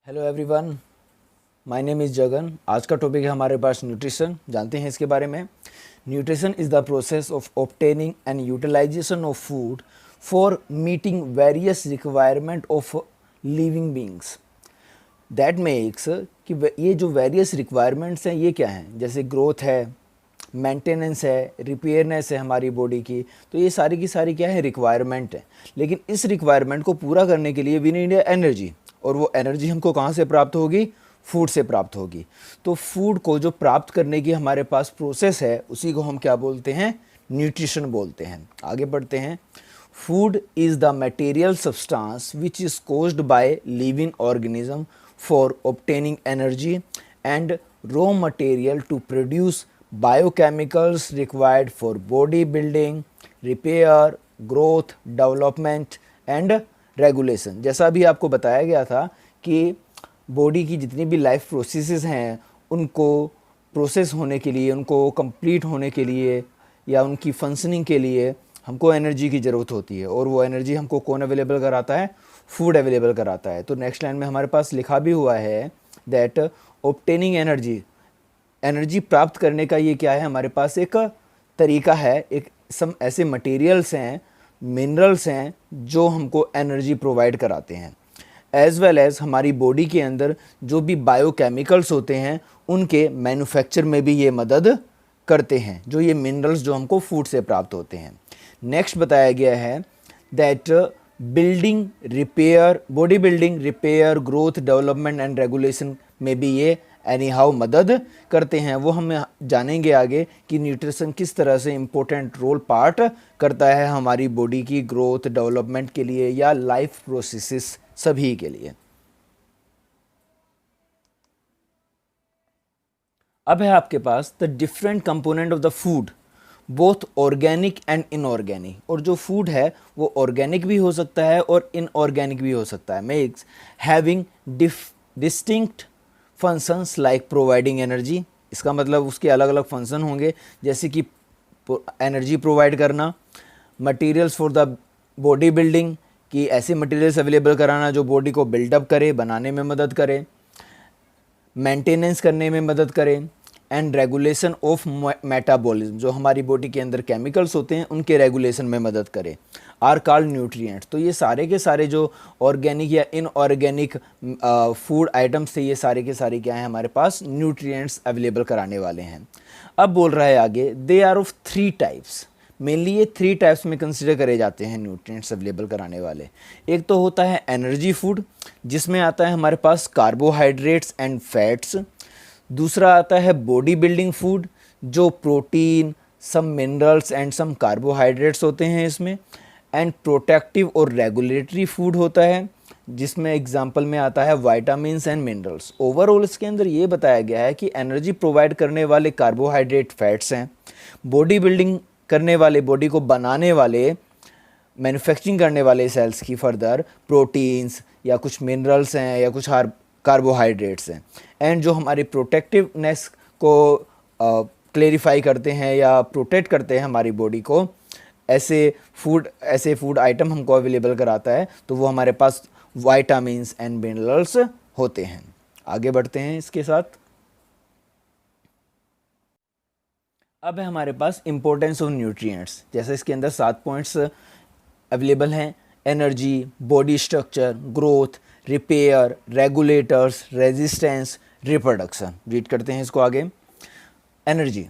Hello everyone, my name is Jagan. आज का topic है हमारे पास न्यूट्रिशन। जानते हैं इसके बारे में। Nutrition is the process of obtaining and utilization of food for meeting various requirement of living beings. That makes कि ये जो वेरियस रिक्वायरमेंट्स हैं ये क्या हैं, जैसे ग्रोथ है, मेंटेनेंस है, रिपेयरनेस है हमारी बॉडी की। तो ये सारी की सारी क्या है, रिक्वायरमेंट है। लेकिन इस रिक्वायरमेंट को पूरा करने के लिए वी नीड एनर्जी, और वो एनर्जी हमको कहाँ से प्राप्त होगी? फूड से प्राप्त होगी। तो फूड को जो प्राप्त करने की हमारे पास प्रोसेस है उसी को हम क्या बोलते हैं? न्यूट्रिशन बोलते हैं। आगे बढ़ते हैं। Food is the material substance which is caused by living organism for obtaining energy and raw material to produce biochemicals required for body building, repair, growth, development and regulation। जैसा अभी आपको बताया गया था कि बॉडी की जितनी भी लाइफ प्रोसेसेस हैं उनको प्रोसेस होने के लिए, उनको कंप्लीट होने के लिए या उनकी फंक्शनिंग के लिए हमको एनर्जी की ज़रूरत होती है, और वो एनर्जी हमको कौन अवेलेबल कराता है? फूड अवेलेबल कराता है। तो नेक्स्ट लाइन में हमारे पास लिखा भी हुआ है दैट ऑब्टेनिंग एनर्जी, एनर्जी प्राप्त करने का ये क्या है? हमारे पास एक तरीका है, एक सम ऐसे मटेरियल्स हैं, मिनरल्स हैं जो हमको एनर्जी प्रोवाइड कराते हैं। एज वेल एज हमारी बॉडी के अंदर जो भी बायोकेमिकल्स होते हैं उनके मैन्युफैक्चर में भी ये मदद करते हैं, जो ये मिनरल्स जो हमको फूड से प्राप्त होते हैं। नेक्स्ट बताया गया है that building, repair, body building, repair, growth, development and regulation में भी ये एनी हाउ मदद करते हैं। वो हम जानेंगे आगे कि न्यूट्रिशन किस तरह से इम्पोर्टेंट रोल पार्ट करता है हमारी बॉडी की ग्रोथ, डेवलपमेंट के लिए या लाइफ प्रोसेसेस सभी के लिए। अब है आपके पास the different component of the food, both organic and inorganic. और जो फूड है वो ऑर्गेनिक भी हो सकता है और इनऑर्गेनिक भी हो सकता है। Makes having distinct functions like providing energy. इसका मतलब उसके अलग अलग फंक्शन होंगे, जैसे कि एनर्जी प्रोवाइड करना, materials for the body building, कि ऐसे मटेरियल्स अवेलेबल कराना जो बॉडी को बिल्डअप करे, बनाने में मदद करे, मेंटेनेंस करने में मदद करें, एंड रेगुलेशन ऑफ मेटाबॉलिज्म, जो हमारी बॉडी के अंदर केमिकल्स होते हैं उनके रेगुलेशन में मदद करें, आर कॉल्ड न्यूट्रिएंट्स। तो ये सारे के सारे जो ऑर्गेनिक या इनऑर्गेनिक फूड आइटम्स थे ये सारे के सारे क्या हैं? हमारे पास न्यूट्रिएंट्स अवेलेबल कराने वाले हैं। अब बोल रहा है आगे, they are of 3 types. Mainly ये 3 टाइप्स में कंसिडर करे जाते हैं न्यूट्रिएंट्स अवेलेबल कराने वाले। एक तो होता है एनर्जी फूड, जिसमें आता है हमारे पास कार्बोहाइड्रेट्स एंड फैट्स। दूसरा आता है बॉडी बिल्डिंग फूड, जो protein, some minerals and some carbohydrates होते हैं इसमें। एंड प्रोटेक्टिव और रेगुलेटरी फूड होता है, जिसमें एग्जांपल में आता है वाइटामिन्स एंड मिनरल्स। ओवरऑल इसके अंदर ये बताया गया है कि एनर्जी प्रोवाइड करने वाले कार्बोहाइड्रेट फैट्स हैं, बॉडी बिल्डिंग करने वाले, बॉडी को बनाने वाले, मैन्युफैक्चरिंग करने वाले सेल्स की फर्दर प्रोटीन्स या कुछ मिनरल्स हैं या कुछ कार्बोहाइड्रेट्स हैं। एंड जो हमारी प्रोटेक्टिवनेस को क्लेरिफाई करते हैं या प्रोटेक्ट करते हैं हमारी बॉडी को, ऐसे फूड आइटम हमको अवेलेबल कराता है, तो वो हमारे पास वाइटामिन्स एंड मिनरल्स होते हैं। आगे बढ़ते हैं इसके साथ। अब है हमारे पास इंपॉर्टेंस ऑफ न्यूट्रिएंट्स। जैसे इसके अंदर 7 पॉइंट्स अवेलेबल हैं: energy, body structure, growth, repair, regulators, resistance, reproduction. Read करते हैं इसको आगे। Energy,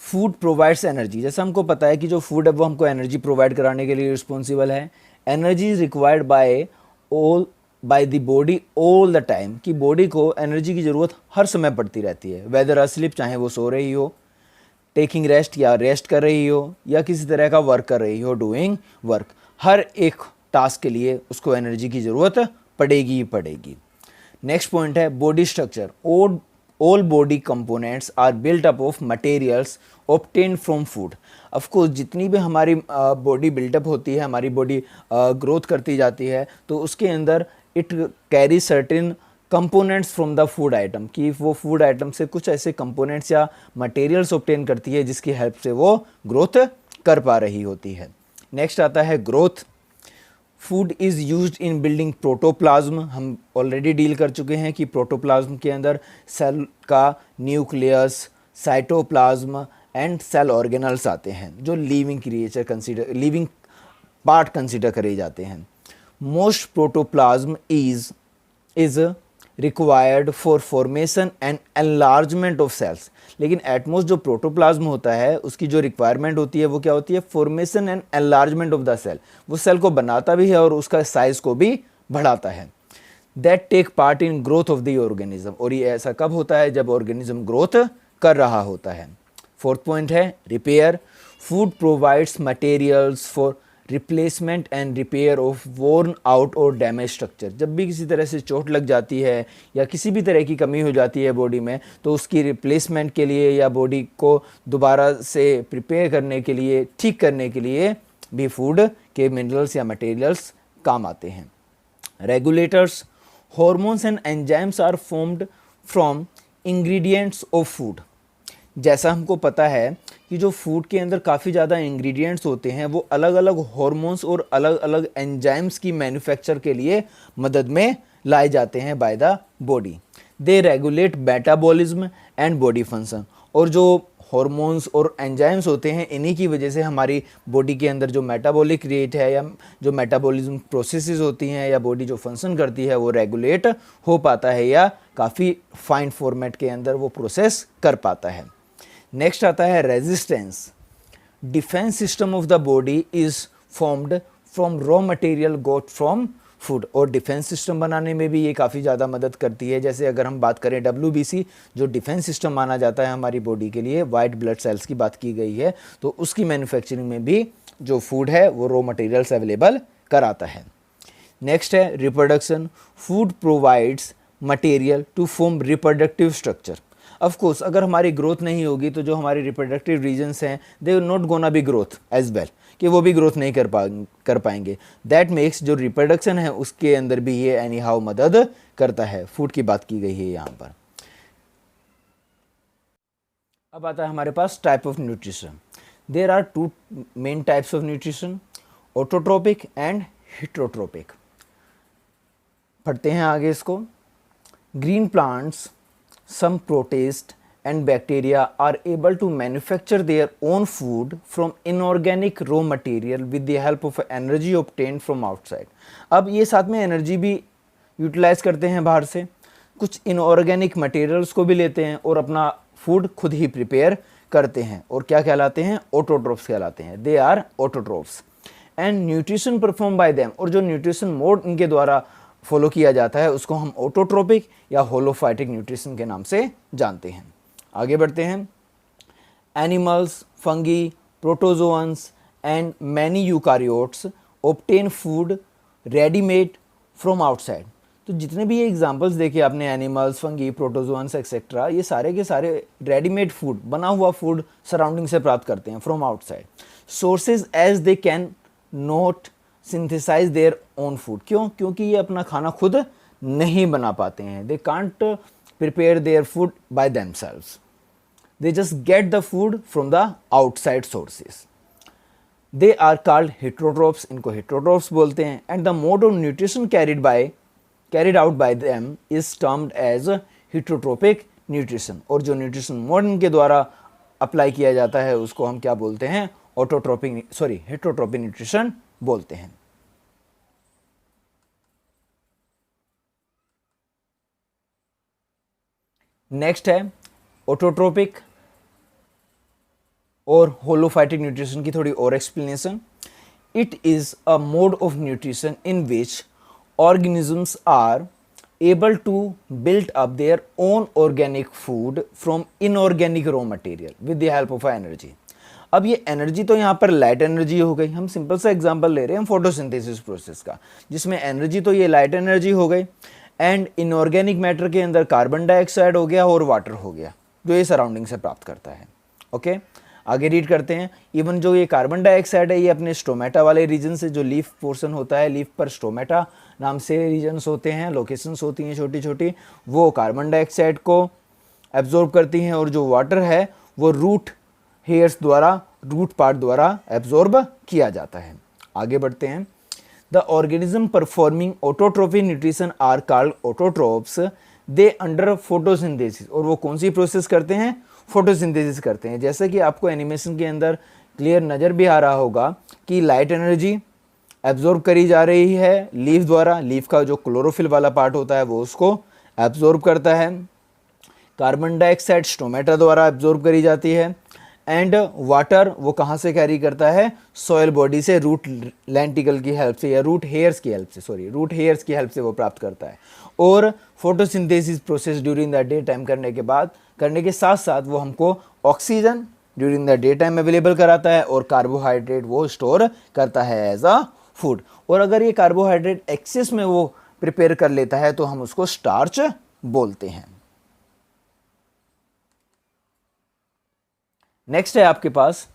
food provides energy. जैसा हमको पता है कि जो फूड है वो हमको एनर्जी प्रोवाइड कराने के लिए रिस्पॉन्सिबल है। Energy is required by the body all the time, कि बॉडी को एनर्जी की ज़रूरत हर समय पड़ती रहती है, वेदर अस्लीप, चाहे वो सो रही हो, टेकिंग रेस्ट या रेस्ट कर रही हो, या किसी तरह का वर्क कर रही हो, डूइंग वर्क। हर एक टास्क के लिए उसको एनर्जी की ज़रूरत पड़ेगी ही पड़ेगी। नेक्स्ट पॉइंट है body structure. All body components are built up of materials obtained from food. Of course जितनी भी हमारी बॉडी बिल्टअप होती है, हमारी बॉडी ग्रोथ करती जाती है, तो उसके अंदर it carry certain components from the food item, कि वो फूड आइटम से कुछ ऐसे कंपोनेंट्स या मटेरियल्स ऑब्टेन करती है जिसकी हेल्प से वो ग्रोथ कर पा रही होती है। नेक्स्ट आता है growth. Food is used in building protoplasm, हम ऑलरेडी डील कर चुके हैं कि प्रोटोप्लाज्म के अंदर सेल का nucleus, cytoplasm and cell organelles आते हैं जो लिविंग पार्ट कंसिडर करे जाते हैं। Most protoplasm is required for formation and enlargement of cells, लेकिन एटमोस्ट जो प्रोटोप्लाज्म होता है उसकी जो रिक्वायरमेंट होती है वो क्या होती है, formation and enlargement of the cell, वो सेल को बनाता भी है और उसका साइज को भी बढ़ाता है। That take part in growth of the organism, और ये ऐसा कब होता है, जब ऑर्गेनिज्म ग्रोथ कर रहा होता है। फोर्थ पॉइंट है repair. Food provides materials for replacement and repair of worn out और डैमेज स्ट्रक्चर। जब भी किसी तरह से चोट लग जाती है या किसी भी तरह की कमी हो जाती है बॉडी में, तो उसकी रिप्लेसमेंट के लिए या बॉडी को दोबारा से प्रिपेयर करने के लिए, ठीक करने के लिए भी फूड के मिनरल्स या मटेरियल्स काम आते हैं। Regulators, hormones and enzymes are formed from ingredients of food. जैसा हमको पता है कि जो फूड के अंदर काफ़ी ज़्यादा इंग्रेडिएंट्स होते हैं वो अलग अलग हॉर्मोन्स और अलग अलग एंजाइम्स की मैन्युफैक्चर के लिए मदद में लाए जाते हैं by the body. They regulate metabolism and body function, और जो हॉर्मोन्स और एंजाइम्स होते हैं इन्हीं की वजह से हमारी बॉडी के अंदर जो मेटाबॉलिक रेट है या जो मेटाबॉलिज्म प्रोसेसेस होती हैं या बॉडी जो फंक्शन करती है वो रेगुलेट हो पाता है या काफ़ी फाइन फॉर्मेट के अंदर वो प्रोसेस कर पाता है। नेक्स्ट आता है resistance. Defense system of the body is formed from raw material got from food, और डिफेंस सिस्टम बनाने में भी ये काफ़ी ज़्यादा मदद करती है। जैसे अगर हम बात करें WBC जो डिफेंस सिस्टम माना जाता है हमारी बॉडी के लिए, वाइट ब्लड सेल्स की बात की गई है, तो उसकी मैन्युफैक्चरिंग में भी जो फूड है वो रॉ मटेरियल्स अवेलेबल कराता है। नेक्स्ट है reproduction. Food provides material to form reproductive structure. Of course अगर हमारी ग्रोथ नहीं होगी तो जो हमारे रिप्रोडक्टिव रीजन्स हैं they will not gonna be growth as well, कि वो भी ग्रोथ नहीं कर पाएंगे। दैट मेक्स जो रिप्रोडक्शन है उसके अंदर भी ये एनी हाउ मदद करता है। फूड की बात की गई है यहाँ पर। अब आता है हमारे पास type of nutrition. There are two main types of nutrition, autotrophic and heterotrophic. पढ़ते हैं आगे इसको। Green plants, some protists and bacteria are able to manufacture their own food from inorganic raw material with the help of energy obtained from outside। अब ये साथ में energy भी utilise करते हैं बाहर से, कुछ इनऑर्गेनिक मटेरियल्स को भी लेते हैं और अपना फूड खुद ही प्रिपेयर करते हैं, और क्या कहलाते हैं, ऑटोट्रोप्स कहलाते हैं। They are autotrophs and nutrition perform by them, और जो न्यूट्रिशन मोड इनके द्वारा फॉलो किया जाता है उसको हम ऑटोट्रोपिक या होलोफाइटिक न्यूट्रिशन के नाम से जानते हैं। आगे बढ़ते हैं। Animals, fungi, protozoans and many eukaryotes obtain food readymade from outside. तो जितने भी ये एग्जांपल्स देखे आपने, एनिमल्स, फंगी, प्रोटोजोअन्स एक्सेट्रा, ये सारे के सारे रेडीमेड फूड, बना हुआ फूड सराउंडिंग से प्राप्त करते हैं from outside. Sources as they can not synthesize their own food. क्यों? क्योंकि ये अपना खाना खुद नहीं बना पाते हैं। They can't prepare their food by themselves, they just get the food from the outside sources. They are called heterotrophs, इनको हेटेरोट्रोप्स बोलते हैं। And the mode of nutrition carried out by them is termed as heterotrophic nutrition, और जो nutrition mode इनके द्वारा apply किया जाता है उसको हम क्या बोलते हैं, हेटेरोट्रोपिक न्यूट्रिशन बोलते हैं। नेक्स्ट है ऑटोट्रोपिक और होलोफाइटिक न्यूट्रिशन की थोड़ी और explanation. It is a mode of nutrition in which organisms are able to build up their own organic food from inorganic raw material with the help of energy। अब ये energy तो यहाँ पर light energy हो गई, हम simple सा example ले रहे हैं फोटोसिंथेसिस प्रोसेस का, जिसमें एनर्जी तो ये लाइट एनर्जी हो गई, एंड इनऑर्गेनिक मैटर के अंदर कार्बन डाइऑक्साइड हो गया और वाटर हो गया जो ये सराउंडिंग से प्राप्त करता है। ओके, आगे रीड करते हैं। इवन जो ये कार्बन डाइऑक्साइड है ये अपने स्टोमेटा वाले रीजन से, जो लीफ पोर्शन होता है, लीफ पर स्टोमेटा नाम से रीजन्स होते हैं, लोकेशंस होती हैं छोटी छोटी, वो कार्बन डाइऑक्साइड को एब्जॉर्ब करती हैं, और जो वाटर है वो रूट हेयर्स द्वारा, रूट पार्ट द्वारा एब्जॉर्ब किया जाता है। आगे बढ़ते हैं। The organism performing autotrophic nutrition are called autotrophs, they under photosynthesis. और वो कौन सी प्रोसेस करते हैं? फोटोसिंथेसिस करते हैं। जैसे कि आपको एनिमेशन के अंदर क्लियर नज़र भी आ रहा होगा कि लाइट एनर्जी एब्जॉर्ब करी जा रही है लीफ द्वारा, लीफ का जो क्लोरोफिल वाला पार्ट होता है वो उसको एब्जॉर्ब करता है। कार्बन डाइऑक्साइड स्टोमेटा द्वारा एब्जॉर्ब करी जाती है। एंड वाटर वो कहाँ से कैरी करता है? सॉयल बॉडी से, रूट लेंटिकल की हेल्प से या रूट हेयर्स की हेल्प से वो प्राप्त करता है। और photosynthesis process during the day time करने के साथ साथ वो हमको oxygen during the day time available कराता है और कार्बोहाइड्रेट वो स्टोर करता है एज अ फूड। और अगर ये कार्बोहाइड्रेट एक्सेस में वो प्रिपेयर कर लेता है तो हम उसको स्टार्च बोलते हैं। नेक्स्ट है आपके पास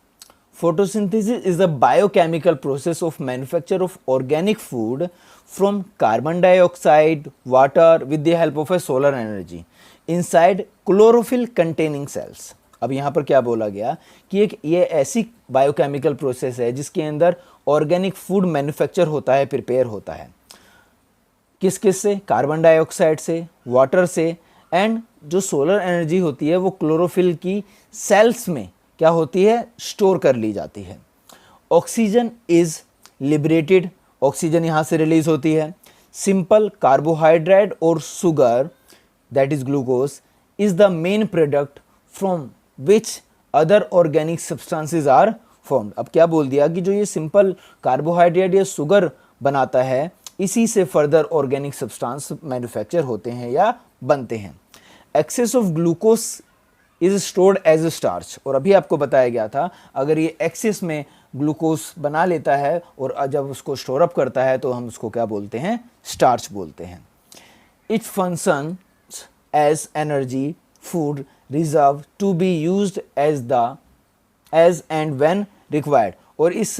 photosynthesis is the biochemical process of manufacture of organic food from carbon dioxide water with the help of a solar energy inside chlorophyll containing cells. अब यहाँ पर क्या बोला गया कि ये ऐसी बायोकेमिकल प्रोसेस है जिसके अंदर ऑर्गेनिक फूड मैन्युफैक्चर होता है, प्रिपेयर होता है। किस किस से? कार्बन डाइऑक्साइड से, वाटर से, एंड जो सोलर एनर्जी होती है वो क्लोरोफिल की सेल्स में क्या होती है? स्टोर कर ली जाती है। ऑक्सीजन इज लिबरेटेड, ऑक्सीजन यहाँ से रिलीज होती है। सिंपल कार्बोहाइड्रेट और sugar that is glucose is the main product from which other organic substances are formed. अब क्या बोल दिया कि जो ये सिंपल कार्बोहाइड्रेट या शुगर बनाता है इसी से फर्दर ऑर्गेनिक सब्सटेंस मैन्युफैक्चर होते हैं या बनते हैं। Excess of glucose is stored as a starch. और अभी आपको बताया गया था अगर ये एक्सेस में ग्लूकोज बना लेता है और जब उसको स्टोर अप करता है तो हम उसको क्या बोलते हैं? स्टार्च बोलते हैं। It function as energy food reserve to be used as and when required. और इस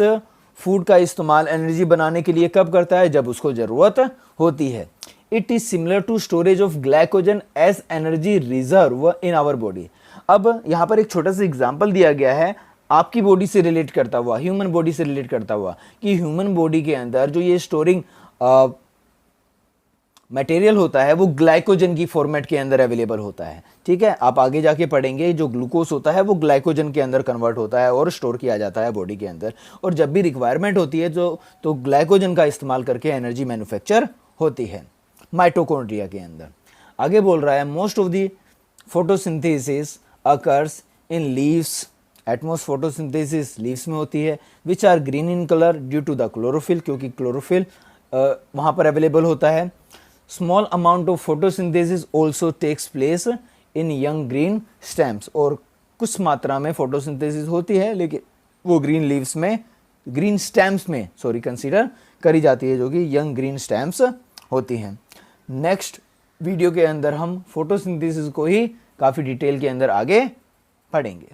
फूड का इस्तेमाल एनर्जी बनाने के लिए कब करता है? जब उसको ज़रूरत होती है। It is similar to storage of glycogen as energy reserve in our body. अब यहाँ पर एक छोटा सा एग्जाम्पल दिया गया है आपकी बॉडी से रिलेट करता हुआ, ह्यूमन बॉडी से रिलेट करता हुआ, कि ह्यूमन बॉडी के अंदर जो ये स्टोरिंग मटेरियल होता है वो ग्लाइकोजन की फॉर्मेट के अंदर अवेलेबल होता है। ठीक है, आप आगे जाके पढ़ेंगे जो ग्लूकोज होता है वो ग्लाइकोजन के अंदर कन्वर्ट होता है और स्टोर किया जाता है बॉडी के अंदर। और जब भी रिक्वायरमेंट होती है तो ग्लाइकोजन का इस्तेमाल करके एनर्जी मैन्युफैक्चर होती है माइटोकॉन्ड्रिया के अंदर। आगे बोल रहा है most of the photosynthesis occurs in leaves. Utmost photosynthesis leaves में होती है which are green in colour due to the chlorophyll, क्योंकि क्लोरोफिल वहाँ पर अवेलेबल होता है। Small amount of photosynthesis also takes place in young green stems. और कुछ मात्रा में फोटोसिंथेसिस होती है लेकिन वो ग्रीन स्टेम्स में कंसीडर करी जाती है, जो कि यंग ग्रीन स्टेम्स होती हैं। नेक्स्ट वीडियो के अंदर हम फोटोसिंथेसिस को ही काफ़ी डिटेल के अंदर आगे पढ़ेंगे।